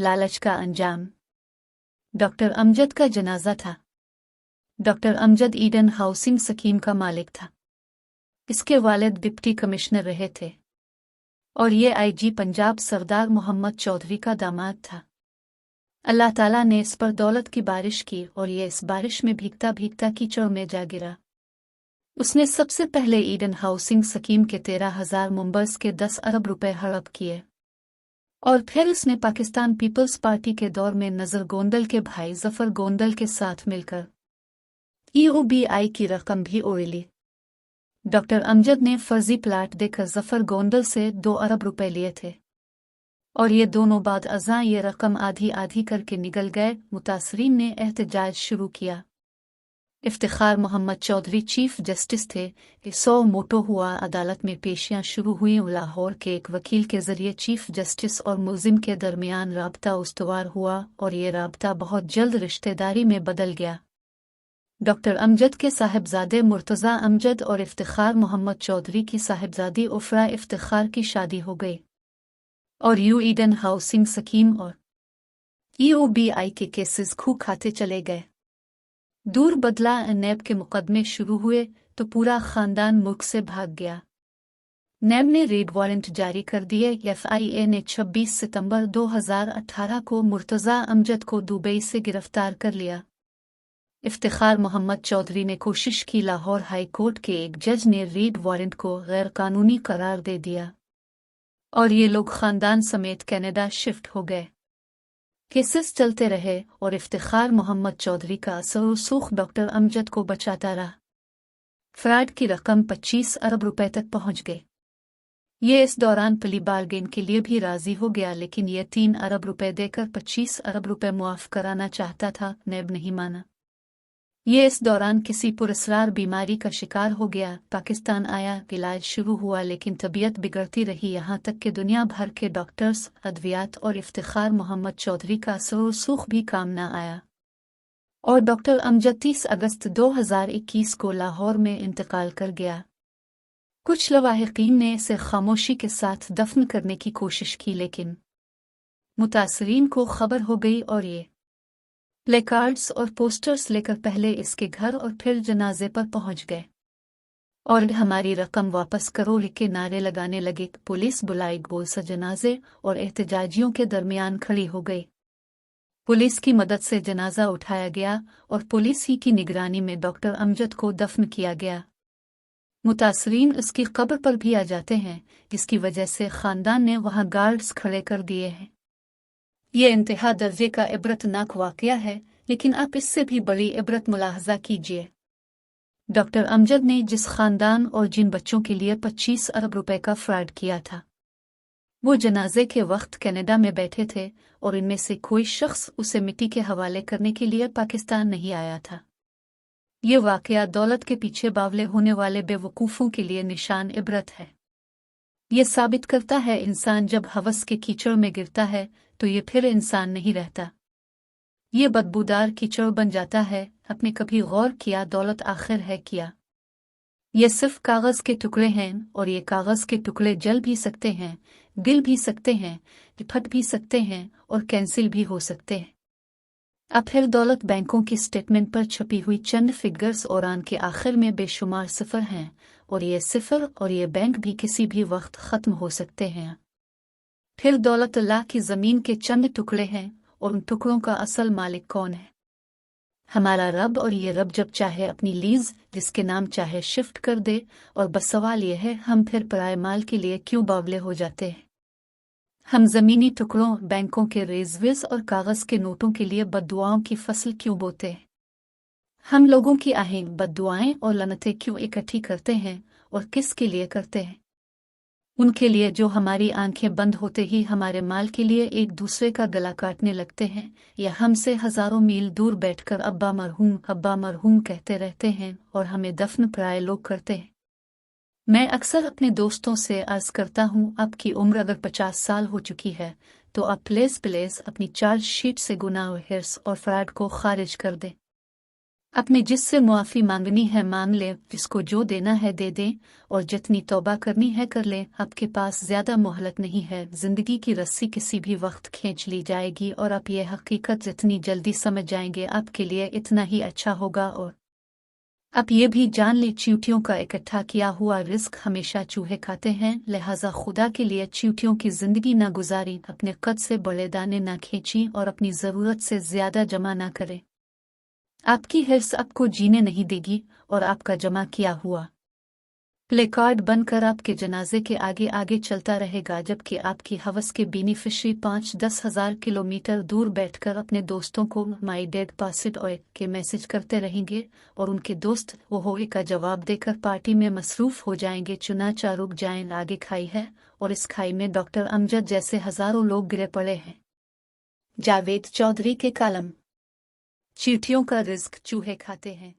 लालच का अंजाम। डॉक्टर अमजद का जनाजा था। Doctor Amjad Eden housing scheme का मालिक था। इसके वालिद डिप्टी कमिश्नर रहे थे और ये आईजी पंजाब सरदार मोहम्मद चौधरी का दामाद था। अल्लाह ताला ने इस पर दौलत की बारिश की और ये इस बारिश में भीगता भीगता कीचड़ में जा गिरा। उसने सबसे पहले ईडन हाउसिंग स्कीम के 13,000 मेंबर्स के 10 अरब रुपए हड़प किए और फिर उसने पाकिस्तान पीपल्स पार्टी के दौर में नजर गोंदल के भाई जफर गोंदल के साथ मिलकर ईओबीआई की रकम भी उड़ा ली। डॉक्टर अमजद ने फर्जी प्लाट देकर जफर गोंदल से 2 अरब रुपए लिए थे और ये दोनों बाद अज़ां ये रकम आधी आधी करके निकल गए। मुतासरीन ने एहतजाज शुरू किया। इफ्तिखार मोहम्मद चौधरी चीफ जस्टिस थे कि 100 मोटो हुआ। अदालत में पेशियां शुरू हुई। लाहौर के एक वकील के जरिए चीफ जस्टिस और मुल्जिम के दरमियान राबता उस्तवार हुआ और ये राबता बहुत जल्द रिश्तेदारी में बदल गया। डॉक्टर अमजद के साहिबजादे मुर्तज़ा अमजद और इफ्तिखार मोहम्मद चौधरी की साहिबजादी उफरा इफ्तिखार की शादी हो गई और ईडन हाउसिंग स्कीम और ईओबीआई के केसेस खूब खाते चले गए। दूर बदला नैब के मुकदमे शुरू हुए तो पूरा खानदान मुल्क से भाग गया। नैब ने रेड वारंट जारी कर दिए। एफआईए ने 26 सितंबर 2018 को मुर्तज़ा अमजद को दुबई से गिरफ्तार कर लिया। इफ्तिखार मोहम्मद चौधरी ने कोशिश की। लाहौर हाई कोर्ट के एक जज ने रेड वारंट को गैर कानूनी करार दे दिया और ये लोग खानदान समेत कनाडा शिफ्ट हो गए। केसेस चलते रहे और इफ्तिखार मोहम्मद चौधरी का असर रसूख डॉक्टर अमजद को बचाता रहा। फ्रॉड की रकम 25 अरब रुपए तक पहुंच गई। ये इस दौरान प्ली बार्गेन के लिए भी राजी हो गया, लेकिन ये 3 अरब रुपए देकर 25 अरब रुपए मुआफ कराना चाहता था। नैब नहीं माना। ये इस दौरान किसी पुरस्रार बीमारी का शिकार हो गया। पाकिस्तान आया, इलाज शुरू हुआ, लेकिन तबीयत बिगड़ती रही। यहाँ तक कि दुनिया भर के डॉक्टर्स, अद्वियात और इफ्तिखार मोहम्मद चौधरी का असर-ओ-रसूख भी काम न आया और डॉक्टर अमजद 30 अगस्त 2021 को लाहौर में इंतकाल कर गया। कुछ लवाहिकीन ने इसे खामोशी के साथ दफन करने की कोशिश की, लेकिन मुतासरीन को खबर हो गई और ये प्लेकार्ड्स और पोस्टर्स लेकर पहले इसके घर और फिर जनाजे पर पहुंच गए और हमारी रकम वापस करो लिख के नारे लगाने लगे। पुलिस बुलाई। गोल सा जनाजे और एहतजाजियों के दरमियान खड़ी हो गई। पुलिस की मदद से जनाजा उठाया गया और पुलिस ही की निगरानी में डॉक्टर अमजद को दफन किया गया। मुतासरीन उसकी कब्र पर भी आ जाते हैं, जिसकी वजह से खानदान ने वहां गार्ड्स खड़े कर दिए हैं। ये इंतहा दर्जे का इबरतनाक वाकया है, लेकिन आप इससे भी बड़ी इबरत मुलाहजा कीजिए। डॉक्टर अमजद ने जिस खानदान और जिन बच्चों के लिए 25 अरब रुपए का फ्रॉड किया था, वो जनाजे के वक्त कनाडा में बैठे थे और इनमें से कोई शख्स उसे मिट्टी के हवाले करने के लिए पाकिस्तान नहीं आया था। ये वाकया दौलत के पीछे बावले होने वाले बेवकूफ़ों के लिए निशान इबरत है। ये साबित करता है इंसान जब हवस के कीचड़ में गिरता है तो ये फिर इंसान नहीं रहता। ये बदबूदार कीचड़ बन जाता है। आपने कभी गौर किया दौलत आखिर है क्या? ये सिर्फ कागज के टुकड़े हैं और ये कागज के टुकड़े जल भी सकते हैं, गिल भी सकते हैं, फट भी सकते हैं और कैंसिल भी हो सकते हैं। अब फिर दौलत बैंकों की स्टेटमेंट पर छपी हुई चंद फिगर्स और आन के आखिर में बेशुमार सिफर हैं और ये सिफर और ये बैंक भी किसी भी वक्त ख़त्म हो सकते हैं। फिर दौलत अल्लाह की ज़मीन के चंद टुकड़े हैं और उन टुकड़ों का असल मालिक कौन है? हमारा रब। और ये रब जब चाहे अपनी लीज जिसके नाम चाहे शिफ्ट कर दे। और बस सवाल यह है, हम फिर पराए माल के लिए क्यों बावले हो जाते हैं? हम ज़मीनी टुकड़ों, बैंकों के रेजवेज और कागज़ के नोटों के लिए बद्दुआओं की फसल क्यों बोते हैं? हम लोगों की आहें, बद्दुआएं और लनतें क्यों इकट्ठी करते हैं और किसके लिए करते हैं? उनके लिए जो हमारी आंखें बंद होते ही हमारे माल के लिए एक दूसरे का गला काटने लगते हैं या हमसे हजारों मील दूर बैठकर अब्बा मरहूम कहते रहते हैं और हमें दफन पराए लोग करते हैं। मैं अक्सर अपने दोस्तों से अर्ज करता हूँ, आपकी उम्र अगर 50 साल हो चुकी है तो आप प्लेस अपनी चार्ज शीट से गुनाह, हिर्स और फ्रॉड को खारिज कर दें। अपने जिससे मुआफ़ी मांगनी है मांग ले, जिसको जो देना है दे दें, और जितनी तौबा करनी है कर ले। आपके पास ज़्यादा मोहलत नहीं है। ज़िंदगी की रस्सी किसी भी वक्त खींच ली जाएगी, और आप ये हकीकत जितनी जल्दी समझ जाएंगे आपके लिए इतना ही अच्छा होगा। और आप ये भी जान ले, चींटियों का इकट्ठा किया हुआ रिस्क हमेशा चूहे खाते हैं, लिहाजा खुदा के लिए चींटियों की जिंदगी ना गुजारी, अपने कद से बड़े दाने ना खींची, और अपनी ज़रूरत से ज़्यादा जमा ना करें। आपकी हिर्स आपको जीने नहीं देगी, और आपका जमा किया हुआ प्लेकार्ड बनकर आपके जनाजे के आगे आगे चलता रहेगा, जबकि आपकी हवस के बेनिफिशरी 5-10 हज़ार किलोमीटर दूर बैठकर अपने दोस्तों को माई डेड पासिड ऑय के मैसेज करते रहेंगे, और उनके दोस्त वो होए का जवाब देकर पार्टी में मसरूफ हो जाएंगे। चुनाचा रुक जाएं, आगे खाई है, और इस खाई में डॉक्टर अमजद जैसे हजारों लोग गिरे पड़े हैं। जावेद चौधरी के कालम, चींटियों का रिस्क चूहे खाते हैं।